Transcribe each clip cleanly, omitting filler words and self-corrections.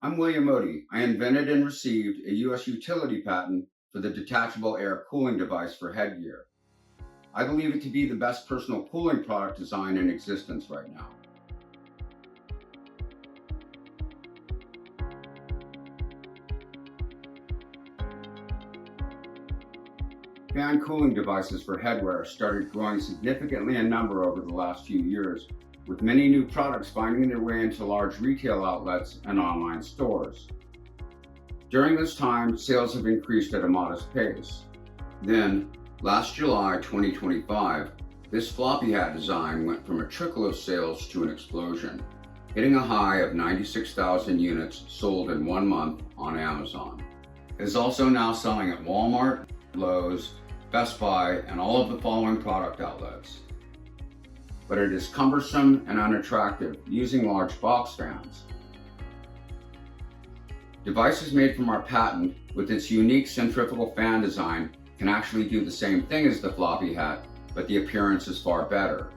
I'm William Otey. I invented and received a U.S. utility patent for the detachable air cooling device for headgear. I believe it to be the best personal cooling product design in existence right now. Fan cooling devices for headwear started growing significantly in number over the last few years, with many new products finding their way into large retail outlets and online stores. During this time, sales have increased at a modest pace. Then, last July 2025, this floppy hat design went from a trickle of sales to an explosion, hitting a high of 96,000 units sold in 1 month on Amazon. It is also now selling at Walmart, Lowe's, Best Buy, and all of the following product outlets. But it is cumbersome and unattractive, using large box fans. Devices made from our patent with its unique centrifugal fan design can actually do the same thing as the floppy hat, but the appearance is far better.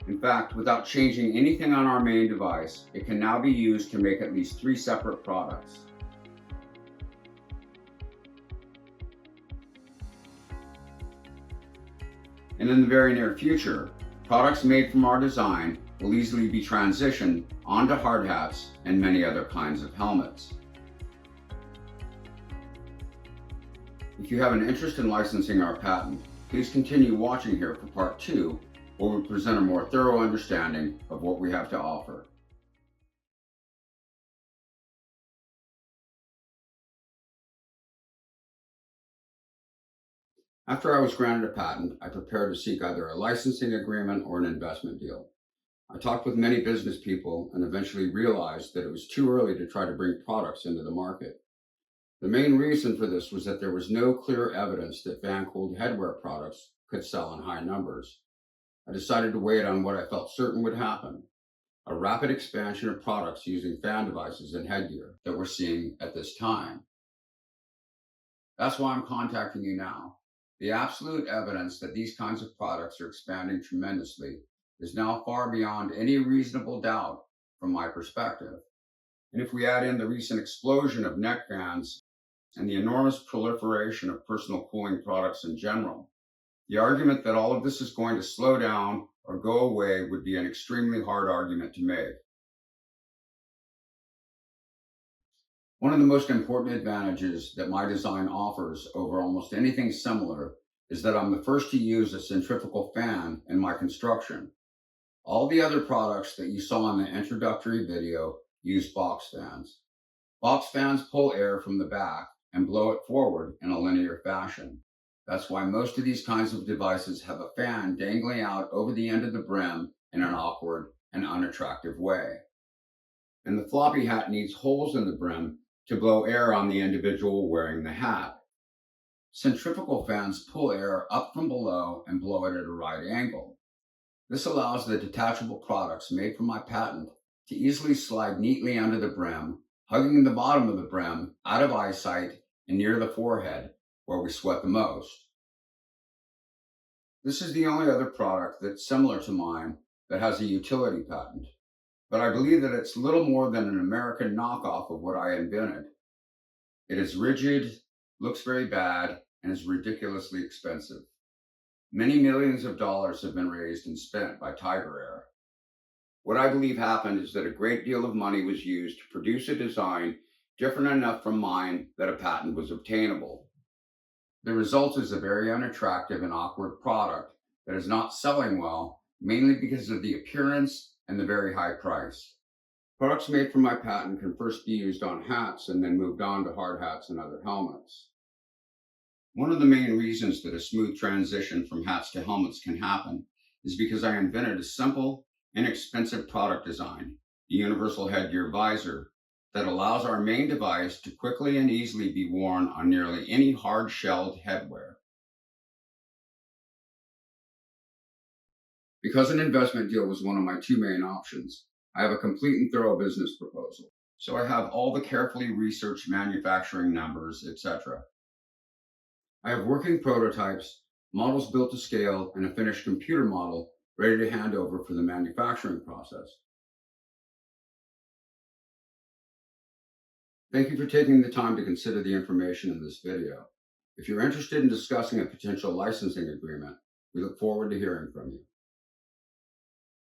In fact, without changing anything on our main device, it can now be used to make at least 3 separate products. And in the very near future, products made from our design will easily be transitioned onto hard hats and many other kinds of helmets. If you have an interest in licensing our patent, please continue watching here for part 2, where we present a more thorough understanding of what we have to offer. After I was granted a patent, I prepared to seek either a licensing agreement or an investment deal. I talked with many business people and eventually realized that it was too early to try to bring products into the market. The main reason for this was that there was no clear evidence that fan-cooled headwear products could sell in high numbers. I decided to wait on what I felt certain would happen: a rapid expansion of products using fan devices and headgear that we're seeing at this time. That's why I'm contacting you now. The absolute evidence that these kinds of products are expanding tremendously is now far beyond any reasonable doubt from my perspective. And if we add in the recent explosion of neck fans and the enormous proliferation of personal cooling products in general, the argument that all of this is going to slow down or go away would be an extremely hard argument to make. One of the most important advantages that my design offers over almost anything similar is that I'm the first to use a centrifugal fan in my construction. All the other products that you saw in the introductory video use box fans. Box fans pull air from the back and blow it forward in a linear fashion. That's why most of these kinds of devices have a fan dangling out over the end of the brim in an awkward and unattractive way. And the floppy hat needs holes in the brim to blow air on the individual wearing the hat. Centrifugal fans pull air up from below and blow it at a right angle. This allows the detachable products made from my patent to easily slide neatly under the brim, hugging the bottom of the brim out of eyesight and near the forehead, where we sweat the most. This is the only other product that's similar to mine that has a utility patent, but I believe that it's little more than an American knockoff of what I invented. It is rigid, looks very bad, and is ridiculously expensive. Many millions of dollars have been raised and spent by Tiger Air. What I believe happened is that a great deal of money was used to produce a design different enough from mine that a patent was obtainable. The result is a very unattractive and awkward product that is not selling well, mainly because of the appearance and the very high price. Products made from my patent can first be used on hats and then moved on to hard hats and other helmets. One of the main reasons that a smooth transition from hats to helmets can happen is because I invented a simple, inexpensive product design, the universal headgear visor, that allows our main device to quickly and easily be worn on nearly any hard-shelled headwear. Because an investment deal was one of my 2 main options, I have a complete and thorough business proposal. So I have all the carefully researched manufacturing numbers, etc. I have working prototypes, models built to scale, and a finished computer model ready to hand over for the manufacturing process. Thank you for taking the time to consider the information in this video. If you're interested in discussing a potential licensing agreement, we look forward to hearing from you.